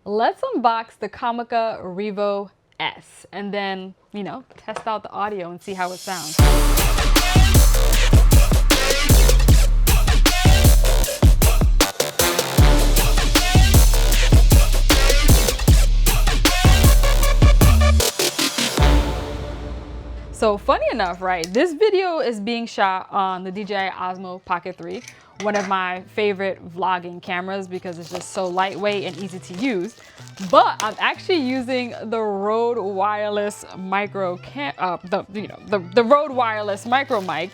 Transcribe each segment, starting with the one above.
let's unbox the Comica Revo S and then, you know, test out the audio and see how it sounds. So funny enough, right, this video is being shot on the DJI Osmo Pocket 3, one of my favorite vlogging cameras because it's just so lightweight and easy to use. But I'm actually using the Rode wireless micro the Rode wireless micro mic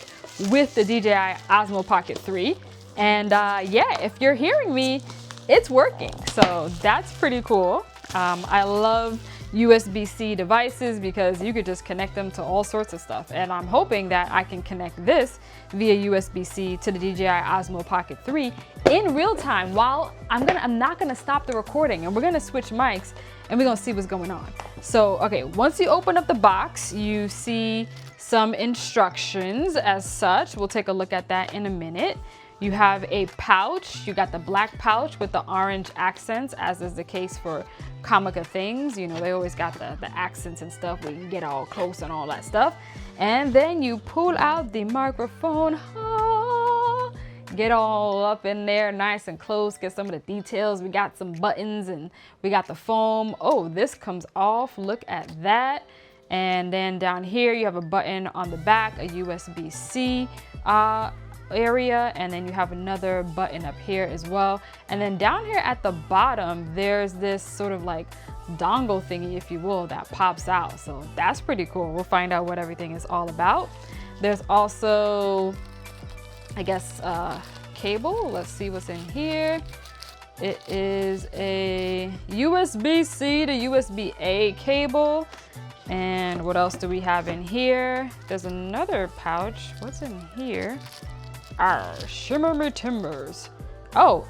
with the DJI Osmo Pocket 3. And yeah, if you're hearing me, it's working. So that's pretty cool. I love USB-C devices because you could just connect them to all sorts of stuff. And I'm hoping that I can connect this via USB-C to the DJI Osmo Pocket 3 in real time while I'm not gonna stop the recording, and we're gonna switch mics and we're gonna see what's going on. So, okay, once you open up the box, you see some instructions as such. We'll take a look at that in a minute. You have a pouch. You got the black pouch with the orange accents, as is the case for Comica things. You know, they always got the accents and stuff where you can get all close and all that stuff. And then you pull out the microphone. Get all up in there nice and close, get some of the details. We got some buttons and we got the foam. Oh, this comes off. Look at that. And then down here you have a button on the back, a USB-C area, and then you have another button up here as well. And then down here at the bottom there's this sort of like dongle thingy, if you will, that pops out. So that's pretty cool. We'll find out what everything is all about. There's also, I guess, cable. Let's see what's in here. It is a USB-C to USB-A cable. And what else do we have in here? There's another pouch. What's in here? Shimmer me timbers. Oh,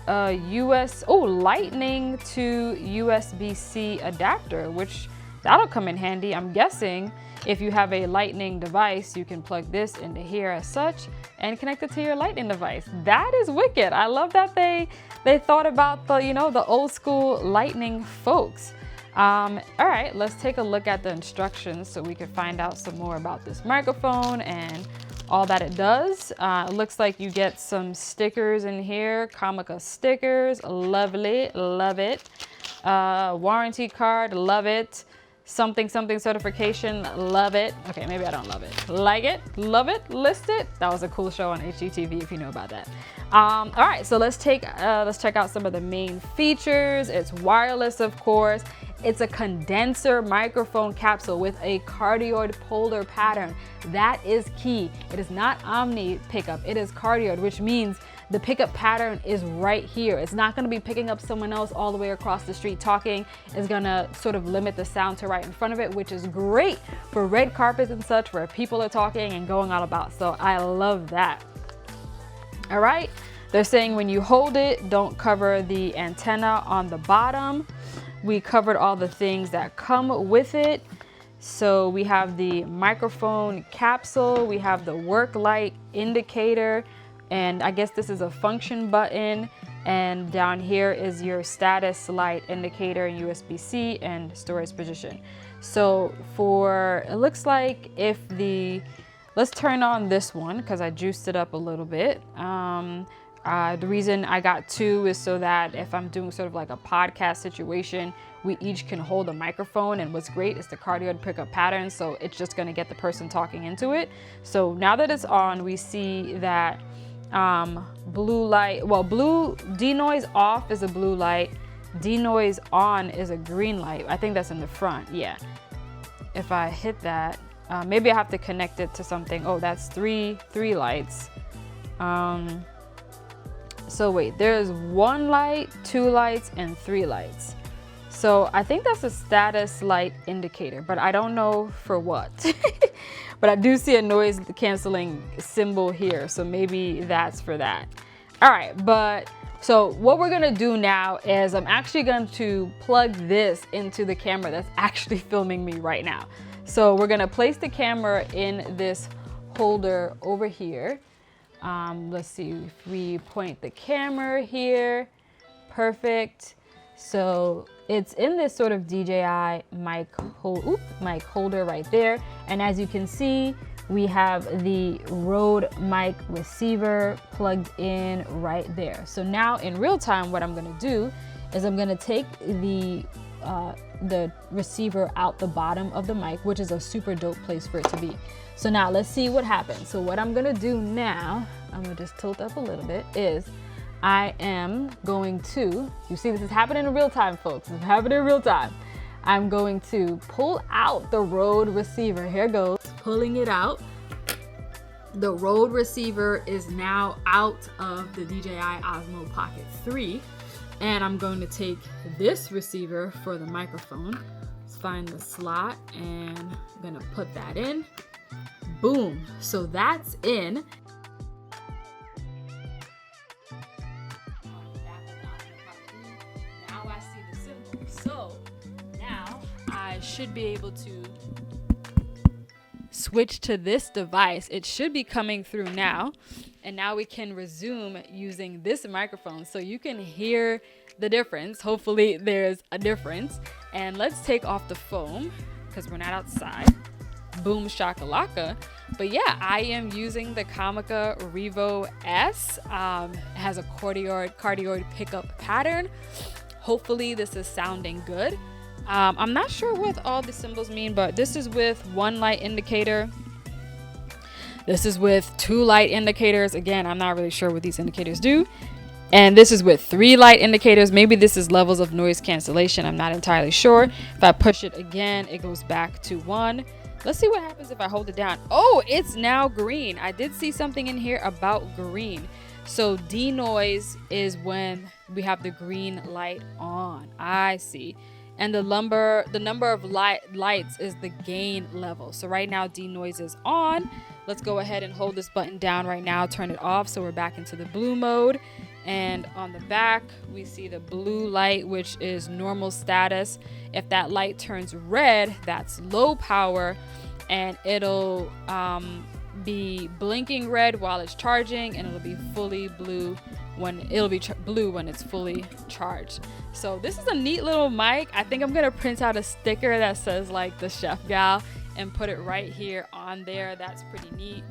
lightning to USB-C adapter, which that'll come in handy. I'm guessing if you have a lightning device, you can plug this into here as such and connect it to your lightning device. That is wicked. I love that they thought about the, you know, the old school lightning folks. All right, let's take a look at the instructions so we can find out some more about this microphone and all that it does. It looks like you get some stickers in here, Comica stickers, lovely, love it. Warranty card, love it. Something certification, love it. Okay, maybe I don't love it. Like it, love it, list it. That was a cool show on HGTV if you know about that. All right, so let's check out some of the main features. It's wireless, of course. It's a condenser microphone capsule with a cardioid polar pattern. That is key. It is not omni pickup, it is cardioid, which means the pickup pattern is right here. It's not gonna be picking up someone else all the way across the street talking. It's gonna sort of limit the sound to right in front of it, which is great for red carpets and such where people are talking and going all about. So I love that. All right, they're saying when you hold it, don't cover the antenna on the bottom. We covered all the things that come with it. So we have the microphone capsule, we have the work light indicator, and I guess this is a function button. And down here is your status light indicator, USB-C, and storage position. So it looks like let's turn on this one because I juiced it up a little bit. The reason I got two is so that if I'm doing sort of like a podcast situation, we each can hold a microphone, and what's great is the cardioid pickup pattern, so it's just gonna get the person talking into it. So now that it's on, we see that blue light, well, blue denoise off is a blue light, denoise on is a green light. I think that's in the front, yeah. If I hit that, maybe I have to connect it to something. Oh, that's three lights. So wait, there's one light, two lights, and three lights. So I think that's a status light indicator, but I don't know for what. But I do see a noise canceling symbol here, so maybe that's for that. All right, so what we're gonna do now is I'm actually going to plug this into the camera that's actually filming me right now. So we're gonna place the camera in this holder over here. Let's see, if we point the camera here, perfect. So It's in this sort of DJI mic holder right there. And as you can see, we have the Rode mic receiver plugged in right there. So now in real time, what I'm gonna do is I'm gonna take the receiver out the bottom of the mic, which is a super dope place for it to be. So now let's see what happens. So what I'm gonna do now, I'm gonna just tilt up a little bit, is I am going to, you see this is happening in real time, folks. This is happening in real time. I'm going to pull out the Rode receiver. Here goes, pulling it out. The Rode receiver is now out of the DJI Osmo Pocket 3. And I'm going to take this receiver for the microphone. Let's find the slot and I'm gonna put that in. Boom, so that's in. Now I see the symbol. So now I should be able to switch to this device. It should be coming through now. And now we can resume using this microphone so you can hear the difference. Hopefully there's a difference. And let's take off the foam because we're not outside. Boom shakalaka. But yeah, I am using the Comica Revo S. It has a cardioid pickup pattern. Hopefully this is sounding good. I'm not sure what all the symbols mean, but this is with 1 light indicator. This is with 2 light indicators. Again, I'm not really sure what these indicators do. And this is with 3 light indicators. Maybe this is levels of noise cancellation. I'm not entirely sure. If I push it again, it goes back to 1. Let's see what happens if I hold it down. Oh, it's now green. I did see something in here about green. So denoise is when we have the green light on. I see. And the number of lights is the gain level. So right now denoise is on. Let's go ahead and hold this button down right now, turn it off so we're back into the blue mode. And on the back, we see the blue light, which is normal status. If that light turns red, that's low power, and it'll be blinking red while it's charging, and it'll be fully blue when blue when it's fully charged. So this is a neat little mic. I think I'm gonna print out a sticker that says like the Chef Gal and put it right here on there. That's pretty neat.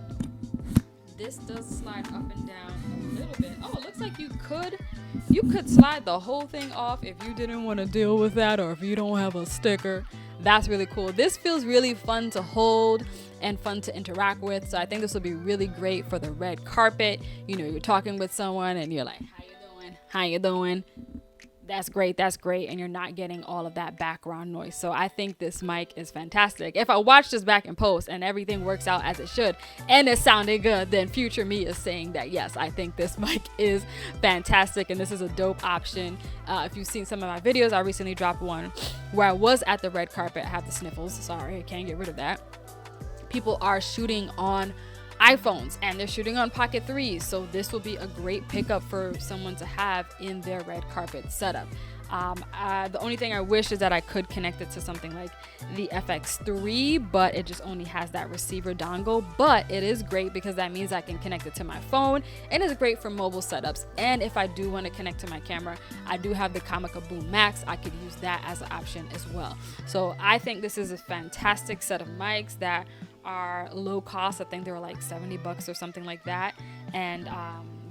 This does slide up and down a little bit. Oh, it looks like you could slide the whole thing off if you didn't want to deal with that, or if you don't have a sticker. That's really cool. This feels really fun to hold and fun to interact with. So I think this will be really great for the red carpet. You know, you're talking with someone and you're like, how you doing? How you doing? That's great, and you're not getting all of that background noise. So I think this mic is fantastic. If I watch this back in post and everything works out as it should and it's sounding good, then future me is saying that yes, I think this mic is fantastic and this is a dope option. If you've seen some of my videos, I recently dropped one where I was at the red carpet. I have the sniffles, sorry, I can't get rid of that. People are shooting on iPhones and they're shooting on Pocket 3s, so this will be a great pickup for someone to have in their red carpet setup. The only thing I wish is that I could connect it to something like the FX3, but it just only has that receiver dongle. But it is great because that means I can connect it to my phone, and it's great for mobile setups. And if I do want to connect to my camera, I do have the Comica Boom Max. I could use that as an option as well. So I think this is a fantastic set of mics that are low cost. I think they were like $70 or something like that. And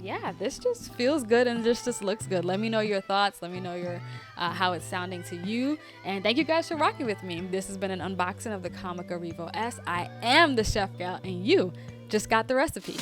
yeah, this just feels good and this just looks good. Let me know your thoughts. Let me know your how it's sounding to you. And thank you guys for rocking with me. This has been an unboxing of the Comica Revo S. I am the Chef Gal and you just got the recipe.